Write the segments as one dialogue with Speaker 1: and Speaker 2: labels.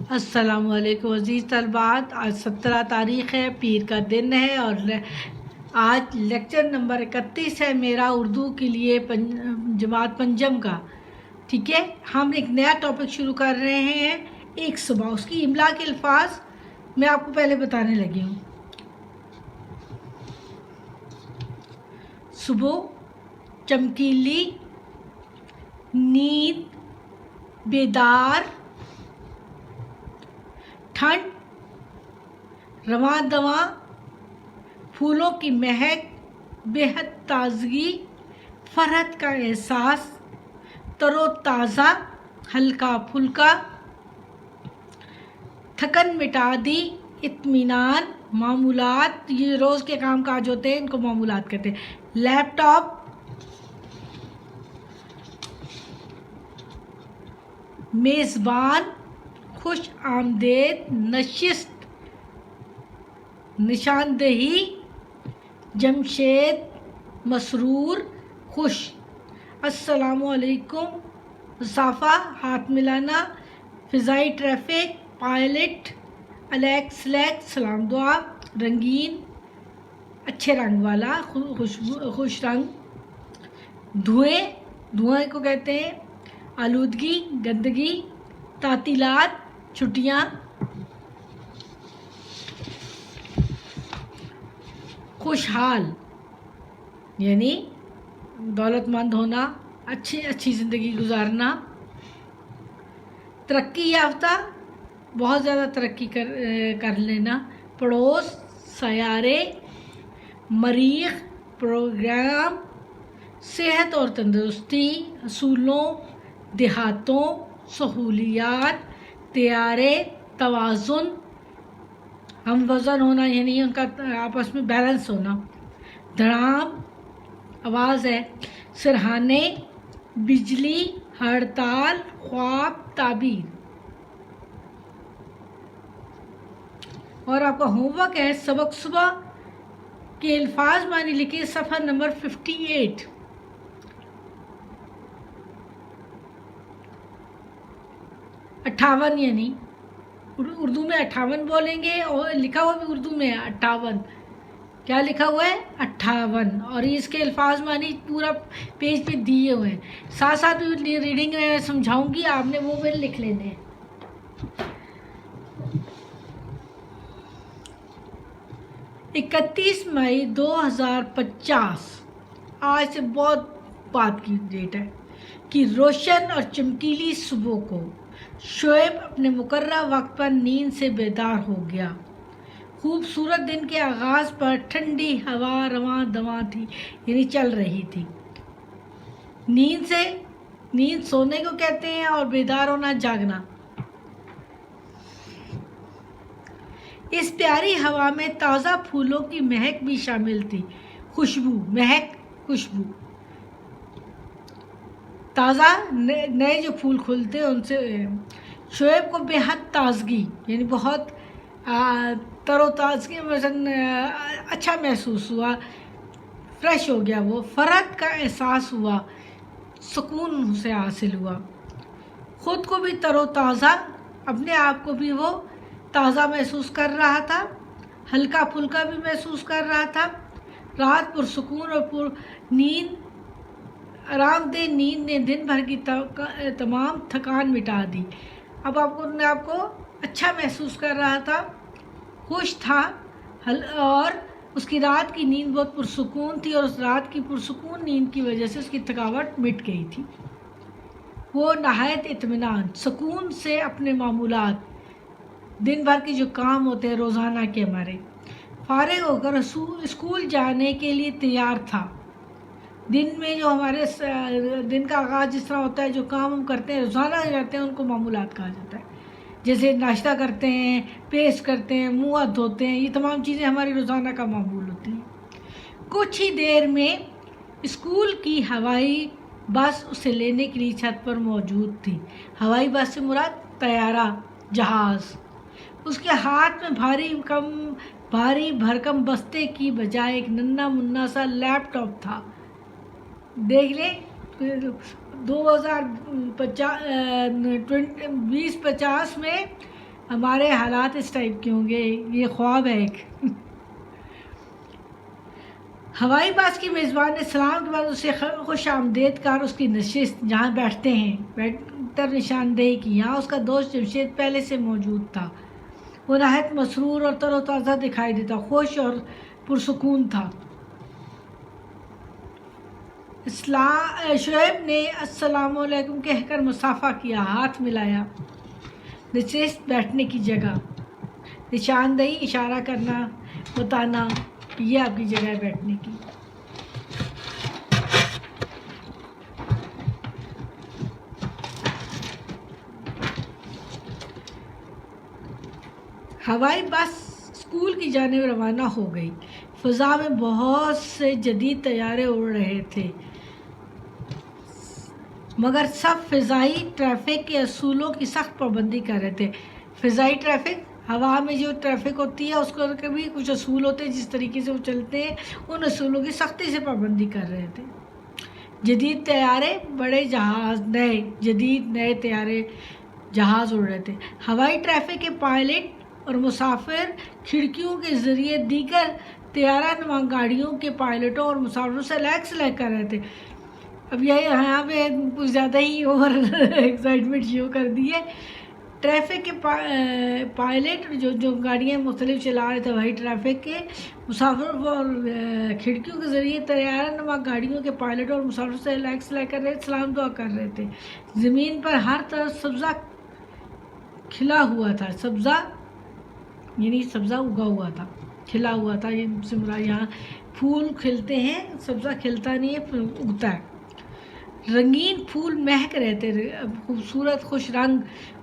Speaker 1: السلام علیکم عزیز طلبات، آج 17 تاریخ ہے، پیر کا دن ہے اور آج لیکچر نمبر 31 ہے میرا اردو کے لیے جماعت پنجم کا. ٹھیک ہے، ہم ایک نیا ٹاپک شروع کر رہے ہیں. ایک صبح اس کی املا کے الفاظ میں آپ کو پہلے بتانے لگی ہوں. صبح، چمکیلی، نیند، بیدار، ٹھنڈ، رواں دواں، پھولوں کی مہک، بے حد تازگی، فرحت کا احساس، تر و تازہ، ہلکا پھلکا، تھکن مٹا دی، اطمینان، معمولات. یہ روز کے کام کاج ہوتے ہیں، ان کو معمولات کہتے ہیں. لیپ ٹاپ، میزبان، خوش آمدید، نشست، نشاندہی، جمشید، مسرور، خوش. السلام علیکم، مسافہ، ہاتھ ملانا، فضائی ٹریفک، پائلٹ، الیکس، سلام دعا، رنگین، اچھے رنگ والا، خوش رنگ. دھوئیں کو کہتے ہیں آلودگی، گندگی. تعطیلات، چھٹیاں. خوشحال یعنی دولت مند ہونا، اچھی زندگی گزارنا. ترقی یافتہ، بہت زیادہ ترقی کر لینا. پڑوس، سیارے، مریخ، پروگرام. صحت اور تندرستی، اصولوں، دیہاتوں، سہولیات، طیارے، توازن. ہم وزن ہونا یعنی ان کا آپس میں بیلنس ہونا. دھڑام آواز ہے. سرہانے، بجلی، ہڑتال، خواب، تعبیر. اور آپ کا ہوم ورک ہے سبق صبح کے الفاظ معنی لکھیں، صفحہ نمبر 58. اٹھاون یعنی اردو میں 58 بولیں گے، اور لکھا ہوا بھی اردو میں ہے 58. کیا لکھا ہوا ہے؟ 58. اور اس کے الفاظ معنی پورا پیج پہ دیے ہوئے ہیں. ساتھ ساتھ بھی ریڈنگ میں سمجھاؤں گی، آپ نے وہ بھی لکھ لینے ہیں. 31 مئی 2050 آج سے بہت بعد کی ڈیٹ ہے کہ روشن اور چمکیلی صبح کو شعیب اپنے مقررہ وقت پر نیند سے بیدار ہو گیا. خوبصورت دن کے آغاز پر ٹھنڈی ہوا رواں دواں تھی، یعنی چل رہی تھی. نیند سونے کو کہتے ہیں اور بیدار ہونا جاگنا. اس پیاری ہوا میں تازہ پھولوں کی مہک بھی شامل تھی. خوشبو، مہک، خوشبو. تازہ، نئے جو پھول کھلتے ہیں ان سے. شعیب کو بے حد تازگی یعنی بہت تر و تازگی، اچھا محسوس ہوا، فریش ہو گیا وہ. فرحت کا احساس ہوا، سکون سے حاصل ہوا. خود کو بھی تر و تازہ، اپنے آپ کو بھی وہ تازہ محسوس کر رہا تھا، ہلکا پھلکا بھی محسوس کر رہا تھا. رات پرسکون اور نیند، آرام دہ نیند نے دن بھر کی تمام تھکان مٹا دی. اب آپ کو اچھا محسوس کر رہا تھا، خوش تھا، اور اس کی رات کی نیند بہت پرسکون تھی، اور اس رات کی پرسکون نیند کی وجہ سے اس کی تھکاوٹ مٹ گئی تھی. وہ نہایت اطمینان، سکون سے اپنے معمولات، دن بھر کے جو کام ہوتے ہیں روزانہ کے ہمارے، فارغ ہو کر اسکول جانے کے لیے تیار تھا. دن میں جو ہمارے دن کا آغاز جس طرح ہوتا ہے، جو کام ہم کرتے ہیں روزانہ کرتے ہیں، ان کو معمولات کہا جاتا ہے. جیسے ناشتہ کرتے ہیں، پیسٹ کرتے ہیں، منہ ہاتھ دھوتے ہیں، یہ تمام چیزیں ہماری روزانہ کا معمول ہوتی ہیں. کچھ ہی دیر میں اسکول کی ہوائی بس اسے لینے کے لیے چھت پر موجود تھی. ہوائی بس سے مراد طیارہ، جہاز. اس کے ہاتھ میں بھاری بھرکم بستے کی بجائے ایک ننھا منا سا لیپ ٹاپ تھا. دیکھ لیں 2050 میں ہمارے حالات اس ٹائپ کے ہوں گے، یہ خواب ہے ایک۔ ہوائی باز کی میزبان نے سلام کے بعد اسے خوش آمدید کر اس کی نشست جہاں بیٹھتے ہیں پر نشاندہی کی۔ یہاں اس کا دوست جمشید پہلے سے موجود تھا۔ وہ نہایت مسرور اور تر و تازہ دکھائی دیتا، خوش اور پرسکون تھا۔ شعیب نے السلام علیکم کہہ کر مصافحہ کیا، ہاتھ ملایا۔ نشست بیٹھنے کی جگہ، نشاندہی اشارہ کرنا، بتانا یہ آپ کی جگہ ہے بیٹھنے کی۔ ہوائی بس اسکول کی جانب روانہ ہو گئی۔ فضا میں بہت سے جدید طیارے اڑ رہے تھے، مگر سب فضائی ٹریفک کے اصولوں کی سخت پابندی کر رہے تھے۔ فضائی ٹریفک، ہوا میں جو ٹریفک ہوتی ہے اس کو کبھی کچھ اصول ہوتے ہیں، جس طریقے سے وہ چلتے ہیں ان اصولوں کی سختی سے پابندی کر رہے تھے۔ جدید طیارے، بڑے جہاز، نئے طیارے جہاز اڑ رہے تھے۔ ہوائی ٹریفک کے پائلٹ اور مسافر کھڑکیوں کے ذریعے دیگر طیارہ نما گاڑیوں کے پائلٹوں اور مسافروں سے لیگ کر رہے تھے۔ اب یہاں پہ کچھ زیادہ ہی اوور ایکسائٹمنٹ شو کر دی ہے۔ ٹریفک کے پائلٹ جو گاڑیاں مختلف چلا رہے تھے، وہی ٹریفک کے مسافر اور کھڑکیوں کے ذریعے طیارہ نما گاڑیوں کے پائلٹ اور مسافروں سے لیگ کر رہے، سلام دعا کر رہے تھے۔ زمین پر ہر طرف سبزہ کھلا ہوا تھا، سبزہ یعنی سبزہ اگا ہوا تھا، کھلا ہوا تھا، یہاں پھول کھلتے ہیں، سبزہ کھلتا نہیں ہے، اگتا ہے۔ رنگین پھول مہک رہے تھے، خوبصورت خوش رنگ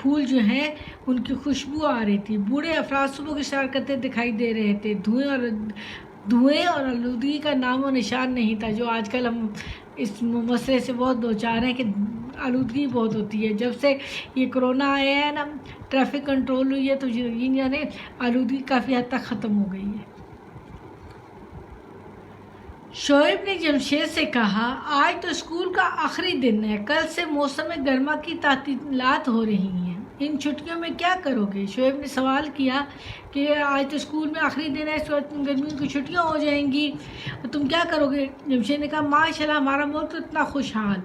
Speaker 1: پھول جو ہیں ان کی خوشبو آ رہی تھی۔ بوڑھے افراد صبح کی سیر کرتے دکھائی دے رہے تھے۔ دھوئیں اور آلودگی کا نام و نشان نہیں تھا، جو آج کل ہم اس مسئلے سے بہت دوچار ہیں کہ آلودگی بہت ہوتی ہے۔ جب سے یہ کرونا آیا ہے نا، ٹریفک کنٹرول ہوئی ہے، تو یعنی آلودگی کافی حد تک ختم ہو گئی ہے۔ شعیب نے جمشید سے کہا، آج تو اسکول کا آخری دن ہے، کل سے موسم گرما کی تعطیلات ہو رہی ہیں، ان چھٹیوں میں کیا کرو گے؟ شعیب نے سوال کیا کہ آج تو اسکول میں آخری دن ہے، اس وقت گرمیوں کی چھٹیاں ہو جائیں گی، تم کیا کرو گے؟ جمشید نے کہا، ماشاءاللہ ہمارا ملک تو اتنا خوشحال،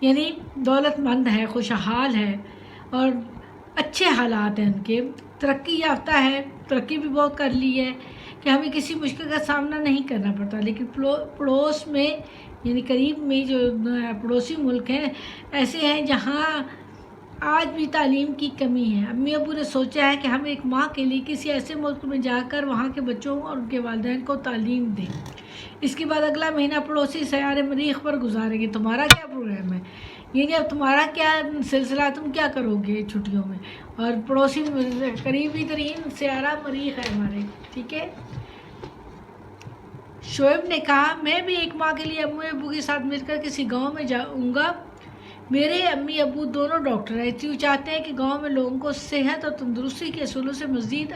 Speaker 1: یعنی دولت مند ہے، خوشحال ہے اور اچھے حالات ہیں، ان کے ترقی یافتہ ہے، ترقی بھی بہت کر لی ہے کہ ہمیں کسی مشکل کا سامنا نہیں کرنا پڑتا۔ لیکن پڑوس میں یعنی قریب میں جو پڑوسی ملک ہیں ایسے ہیں جہاں آج بھی تعلیم کی کمی ہے۔ امی ابو نے سوچا ہے کہ ہم ایک ماں کے لیے کسی ایسے ملک میں جا کر وہاں کے بچوں اور ان کے والدین کو تعلیم دیں۔ اس کے بعد اگلا مہینہ پڑوسی سیارے مریخ پر گزاریں گے۔ تمہارا کیا پروگرام ہے؟ یعنی اب تمہارا کیا سلسلہ، تم کیا کرو گے چھٹیوں میں؟ اور پڑوسی قریبی ترین سیارہ مریخ ہے ہمارے، ٹھیک ہے۔ شعیب نے کہا، میں بھی ایک ماہ کے لیے امی ابو کے ساتھ مل کر کسی گاؤں میں جاؤں گا۔ میرے امی ابو دونوں ڈاکٹر ہیں، اس لیے چاہتے ہیں کہ گاؤں میں لوگوں کو صحت اور تندرستی کے اصولوں سے مزید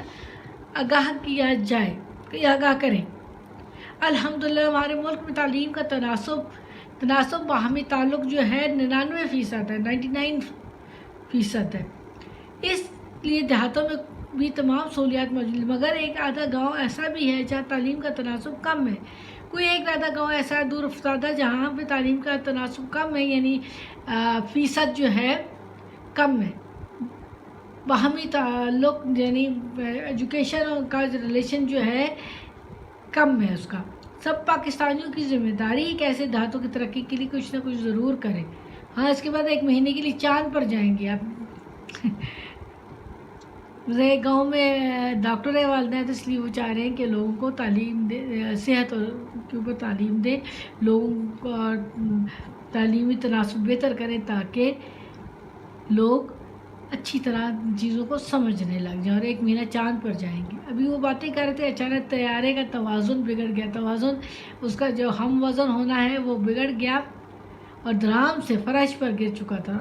Speaker 1: آگاہ کیا جائے، آگاہ کریں۔ الحمدللہ ہمارے ملک میں تعلیم کا تناسب باہمی تعلق جو ہے 99% ہے، 99% ہے۔ اس لیے دیہاتوں میں بھی تمام سہولیات موجود ہیں، مگر ایک آدھا گاؤں ایسا بھی ہے جہاں تعلیم کا تناسب کم ہے۔ کوئی ایک آدھا گاؤں ایسا ہے دور افتادہ جہاں پہ تعلیم کا تناسب کم ہے، یعنی فیصد جو ہے کم ہے۔ باہمی تعلق یعنی ایجوکیشن کا ریلیشن جو ہے کم ہے اس کا۔ سب پاکستانیوں کی ذمہ داری ہے کہ ایسے دیہاتوں کی ترقی کے لیے کچھ نہ کچھ ضرور کریں۔ ہاں، اس کے بعد ایک مہینے کے لیے چاند پر جائیں گے آپ۔ گاؤں میں ڈاکٹر والدین تو اس لیے وہ چاہ رہے ہیں کہ لوگوں کو تعلیم دے، صحت کے اوپر تعلیم دیں، لوگوں کو تعلیمی تناسب بہتر کریں تاکہ لوگ اچھی طرح چیزوں کو سمجھنے لگ جائیں، اور ایک مہینہ چاند پر جائیں گے۔ ابھی وہ باتیں کر رہے تھے، اچانک طیارے کا توازن بگڑ گیا، توازن اس کا جو ہم وزن ہونا ہے وہ بگڑ گیا اور دھڑام سے فرش پر گر چکا تھا۔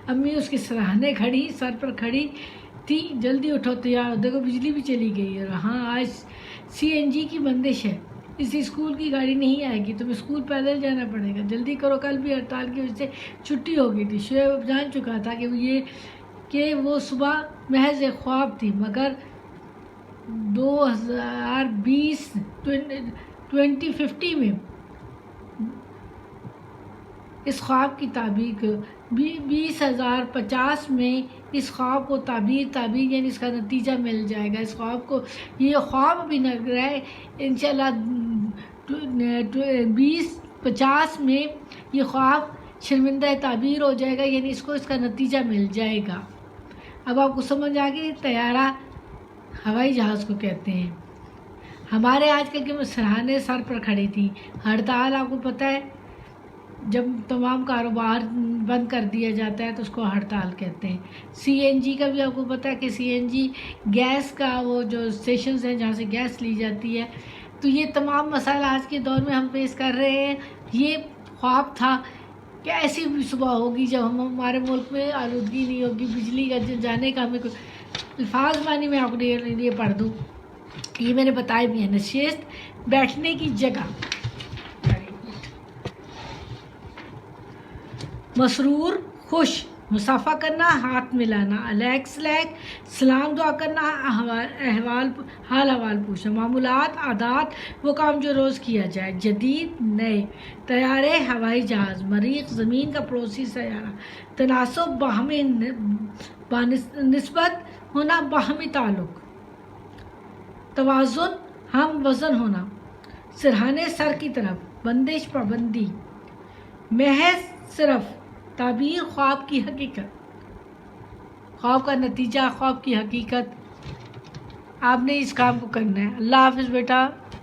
Speaker 1: امی اس کے سراہنے کھڑی، سر پر کھڑی تھی، جلدی اٹھو تیار، دیکھو بجلی بھی چلی گئی ہے، ہاں آج CNG کی بندش ہے، اس اسکول کی گاڑی نہیں آئے گی، تمہیں اسکول پیدل جانا پڑے گا، جلدی کرو، کل بھی ہڑتال کی وجہ سے چھٹی ہو گئی تھی۔ شعیب جان چکا تھا کہ یہ کہ وہ صبح محض ایک خواب تھی، مگر 2050 میں اس خواب کی تعبیر کو 2050 میں اس خواب کو تعبیر یعنی اس کا نتیجہ مل جائے گا۔ اس خواب کو، یہ خواب ابھی نہ رہے، انشاءاللہ 2050 میں یہ خواب شرمندہ تعبیر ہو جائے گا، یعنی اس کا نتیجہ مل جائے گا۔ اب آپ کو سمجھ آ گئی، طیارہ ہوائی جہاز کو کہتے ہیں۔ ہمارے آج کل کے سرحدیں سر پر کھڑی تھی، ہڑتال آپ کو پتہ ہے، جب تمام کاروبار بند کر دیا جاتا ہے تو اس کو ہڑتال کہتے ہیں۔ CNG کا بھی آپ کو پتہ ہے کہ CNG گیس کا وہ جو اسٹیشنز ہیں جہاں سے گیس لی جاتی ہے، تو یہ تمام مسائل آج کے دور میں ہم فیس کر رہے ہیں۔ یہ خواب تھا کہ ایسی بھی صبح ہوگی جب ہمارے ملک میں آلودگی نہیں ہوگی، بجلی کا جانے کا ہمیں کوئی الفاظ معنی میں آپ کو یہ پڑھ دوں، یہ میں نے بتایا بھی ہے۔ نشست، بیٹھنے کی جگہ، مسرور، خوش، مصافحہ کرنا، ہاتھ ملانا، علیک سلیک، سلام دعا کرنا، حال احوال پوچھنا، معمولات، عادات، وہ کام جو روز کیا جائے، جدید، نئے، طیارے، ہوائی جہاز، مریخ، زمین کا پڑوسی سیارہ، تناسب، باہمی نسبت ہونا، باہمی تعلق، توازن، ہم وزن ہونا، سرہانے سر کی طرف، بندش، پابندی، محض، صرف، تعبیر، خواب کی حقیقت، خواب کا نتیجہ، خواب کی حقیقت۔ آپ نے اس کام کو کرنا ہے۔ اللہ حافظ بیٹا۔